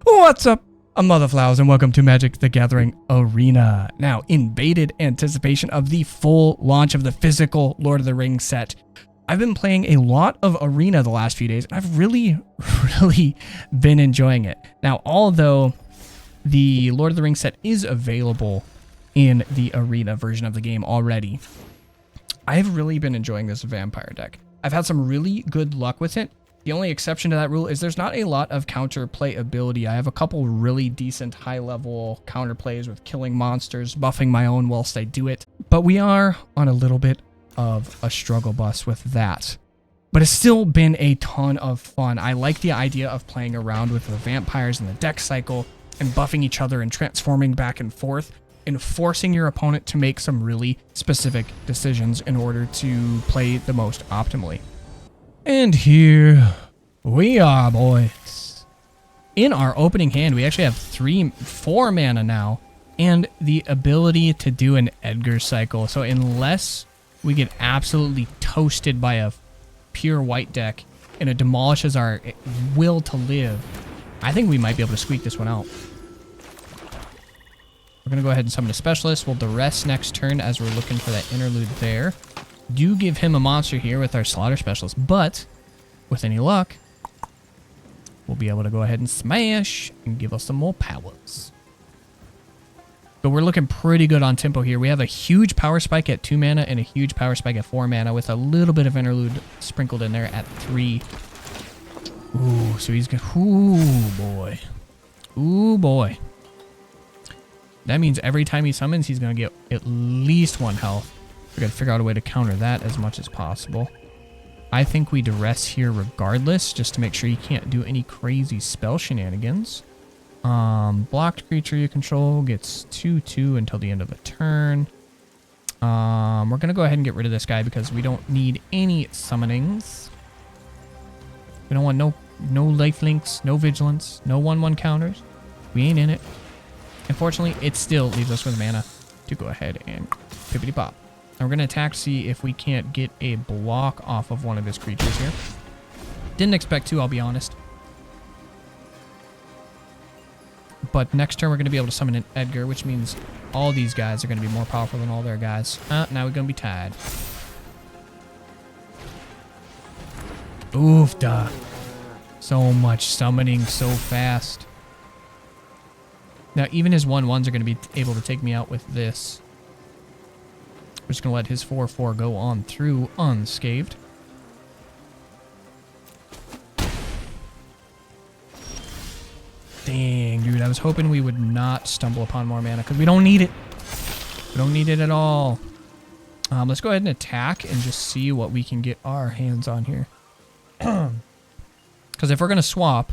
What's up, motherflowers, and welcome to Magic the Gathering Arena. Now, in bated anticipation of the full launch of the physical Lord of the Rings set, I've been playing a lot of Arena the last few days, and I've really been enjoying it. Now, although the Lord of the Rings set is available in the Arena version of the game already, I've really been enjoying this vampire deck. I've had some really good luck with it. The only exception to that rule is there's not a lot of counterplay ability. I have a couple really decent high-level counterplays with killing monsters, buffing my own whilst I do it. But we are on a little bit of a struggle bus with that. But it's still been a ton of fun. I like the idea of playing around with the vampires in the deck cycle and buffing each other and transforming back and forth and forcing your opponent to make some really specific decisions in order to play the most optimally. And here we are, boys. In our opening hand, we actually have 4 mana now, and the ability to do an Edgar cycle. So unless we get absolutely toasted by a pure white deck and it demolishes our will to live, I think we might be able to squeak this one out. We're going to go ahead and summon a specialist. We'll duress next turn as we're looking for that interlude there. Do give him a monster here with our slaughter specialist, but with any luck, we'll be able to go ahead and smash and give us some more powers. But we're looking pretty good on tempo here. We have a huge power spike at 2 mana and a huge power spike at 4 mana with a little bit of interlude sprinkled in there at 3. Ooh, so he's good. Ooh, boy. Ooh, boy. That means every time he summons, he's going to get at least 1 health. We got to figure out a way to counter that as much as possible. I think we duress here regardless, just to make sure you can't do any crazy spell shenanigans. Blocked creature you control gets 2/2 until the end of the turn. We're going to go ahead and get rid of this guy because we don't need any summonings. We don't want no lifelinks, no vigilance, no 1/1 counters. We ain't in it. Unfortunately, it still leaves us with mana to go ahead and pippity pop. And we're going to attack to see if we can't get a block off of one of his creatures here. Didn't expect to, I'll be honest. But next turn we're going to be able to summon an Edgar, which means all these guys are going to be more powerful than all their guys. Now we're going to be tied. Oof, duh. So much summoning so fast. Now even his 1/1s are going to be able to take me out with this. We're just going to let his 4/4 go on through unscathed. Dang, dude. I was hoping we would not stumble upon more mana because we don't need it. We don't need it at all. Let's go ahead and attack and just see what we can get our hands on here. Because if we're going to swap,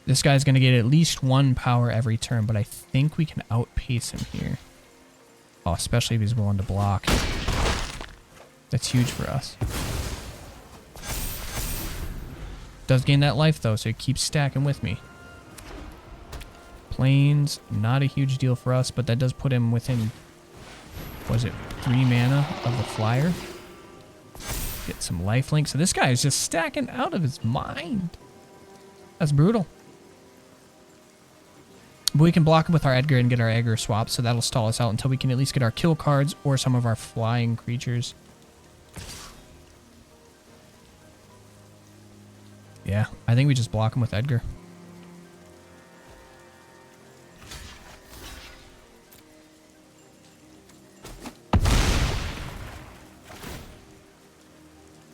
this guy's going to get at least 1 power every turn, but I think we can outpace him here. Oh, especially if he's willing to block. That's huge for us. Does gain that life, though, so he keeps stacking with me. Planes, not a huge deal for us, but that does put him within, was it 3 mana of the flyer? Get some lifelink. So this guy is just stacking out of his mind. That's brutal. But we can block him with our Edgar and get our Edgar swap, so that'll stall us out until we can at least get our kill cards or some of our flying creatures. Yeah, I think we just block him with Edgar.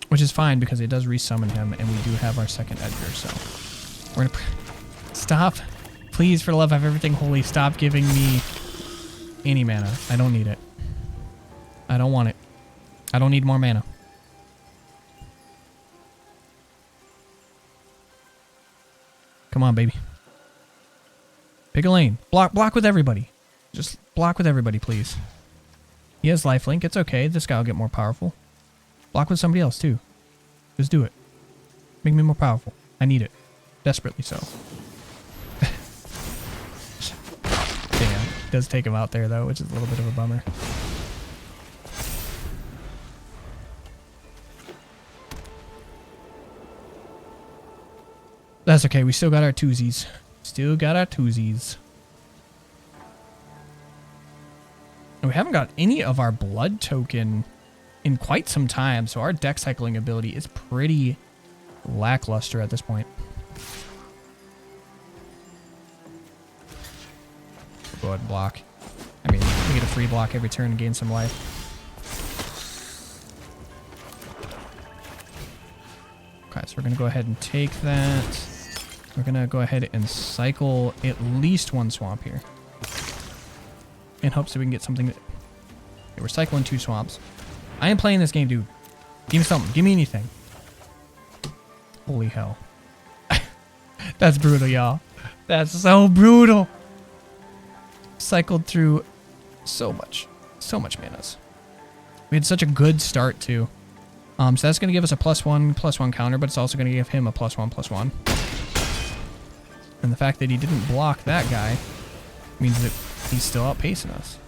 Which is fine because it does resummon him and we do have our second Edgar, so we're gonna stop. Please, for the love of everything holy, stop giving me any mana. I don't need it. I don't want it. I don't need more mana. Come on, baby. Pick a lane. Block with everybody. Just block with everybody, please. He has lifelink. It's okay. This guy will get more powerful. Block with somebody else, too. Just do it. Make me more powerful. I need it. Desperately so. Damn. It does take him out there, though, which is a little bit of a bummer. That's okay. We still got our twosies. Still got our twosies. And we haven't got any of our blood token in quite some time, so our deck cycling ability is pretty lackluster at this point. We'll go ahead and block. I mean, we get a free block every turn and gain some life. Okay, so we're going to go ahead and take that. We're going to go ahead and cycle at least one swamp here. In hopes that we can get something. Okay, we're cycling 2 swamps. I am playing this game, dude. Give me something. Give me anything. Holy hell. That's brutal, y'all. That's so brutal. Cycled through so much manas. We had such a good start, too. So that's going to give us a +1/+1 counter, but it's also going to give him a +1/+1. And the fact that he didn't block that guy means that he's still outpacing us.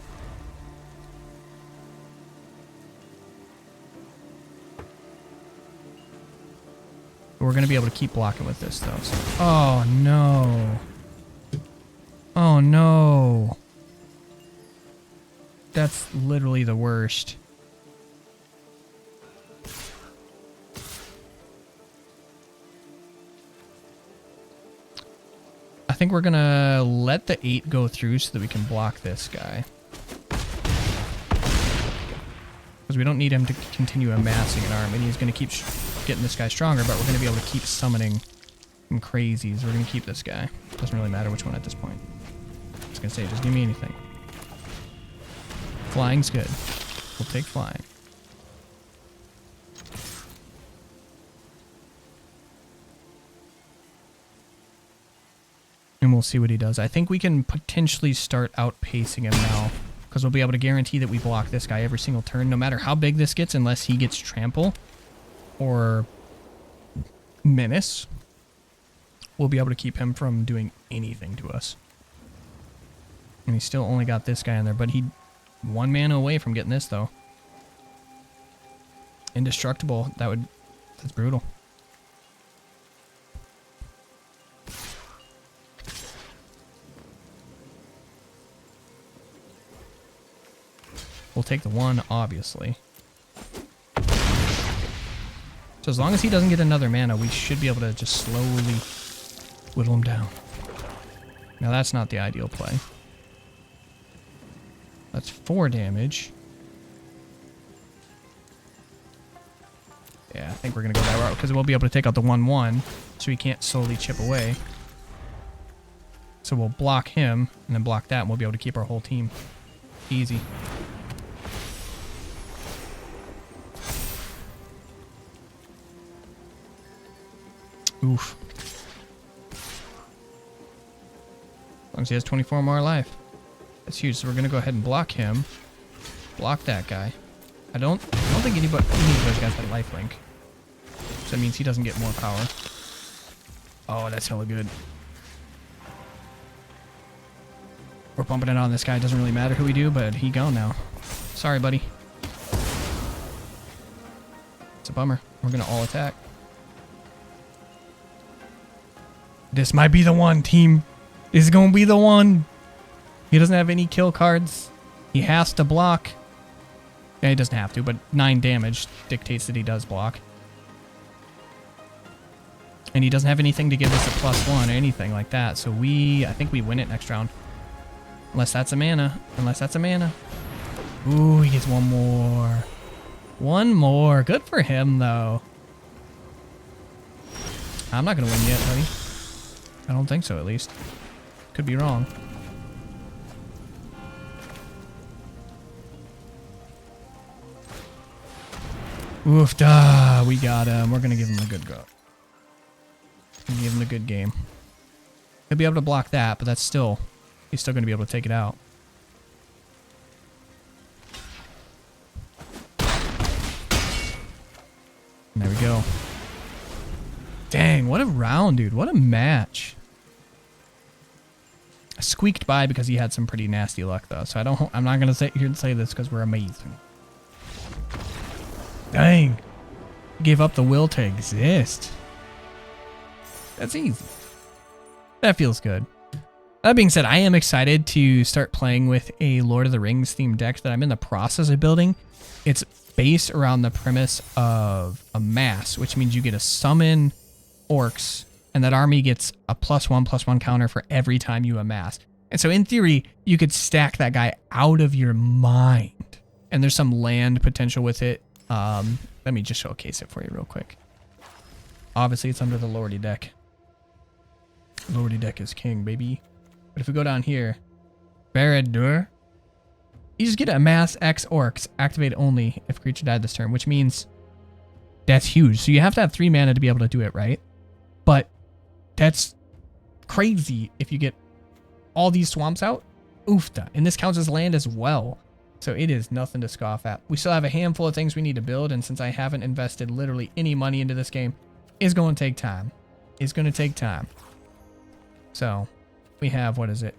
But we're going to be able to keep blocking with this, though. So. Oh, no. Oh, no. That's literally the worst. I think we're gonna let the 8 go through so that we can block this guy. Because we don't need him to continue amassing an army. He's gonna keep getting this guy stronger, but we're gonna be able to keep summoning some crazies. We're gonna keep this guy. Doesn't really matter which one at this point. I was gonna say, just give me anything. Flying's good. We'll take flying. And we'll see what he does. I think we can potentially start outpacing him now. Because we'll be able to guarantee that we block this guy every single turn. No matter how big this gets, unless he gets trample or menace. We'll be able to keep him from doing anything to us. And he still only got this guy in there. But he 1 mana away from getting this, though. Indestructible. That's brutal. We'll take the 1, obviously. So as long as he doesn't get another mana, we should be able to just slowly whittle him down. Now that's not the ideal play. That's 4 damage. Yeah, I think we're going to go that route because we'll be able to take out the 1/1 so he can't slowly chip away. So we'll block him and then block that and we'll be able to keep our whole team. Easy. Oof. As long as he has 24 more life. That's huge. So we're going to go ahead and block him. Block that guy. I don't think any of those guys have lifelink. So that means he doesn't get more power. Oh, that's hella good. We're pumping it on this guy. It doesn't really matter who we do, but he gone now. Sorry, buddy. It's a bummer. We're going to all attack. This might be the one, team. This is going to be the one. He doesn't have any kill cards. He has to block. Yeah, he doesn't have to, but 9 damage dictates that he does block. And he doesn't have anything to give us a +1 or anything like that. So I think we win it next round. Unless that's a mana. Unless that's a mana. Ooh, he gets 1 more. 1 more. Good for him, though. I'm not going to win yet, buddy. I don't think so, at least. Could be wrong. Oof, da, we got him. We're going to give him a good go. Give him a good game. He'll be able to block that, but that's still... He's still going to be able to take it out. And there we go. Dang, what a round, dude. What a match. I squeaked by because he had some pretty nasty luck, though. So I'm not going to sit here and say this because we're amazing. Dang. He gave up the will to exist. That's easy. That feels good. That being said, I am excited to start playing with a Lord of the Rings themed deck that I'm in the process of building. It's based around the premise of a mass, which means you get to summon orcs, and that army gets a +1/+1 counter for every time you amass. And so in theory, you could stack that guy out of your mind. And there's some land potential with it. Let me just showcase it for you real quick. Obviously, it's under the Lordy deck. Lordy deck is king, baby. But if we go down here, Behringer, you just get to amass X orcs, activate only if creature died this turn, which means that's huge. So you have to have 3 mana to be able to do it, right? But that's crazy if you get all these swamps out. Oofta. And this counts as land as well. So it is nothing to scoff at. We still have a handful of things we need to build, and since I haven't invested literally any money into this game, it's going to take time. It's going to take time. So we have, what is it?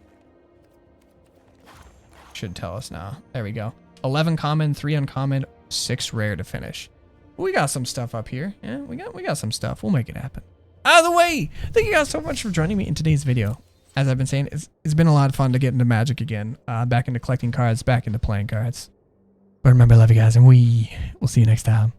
Should tell us now. There we go. 11 common, 3 uncommon, 6 rare to finish. We got some stuff up here. Yeah, we got some stuff. We'll make it happen. Out of the way! Thank you guys so much for joining me in today's video. As I've been saying, it's been a lot of fun to get into Magic again. Back into collecting cards, back into playing cards. But remember, I love you guys, and we will see you next time.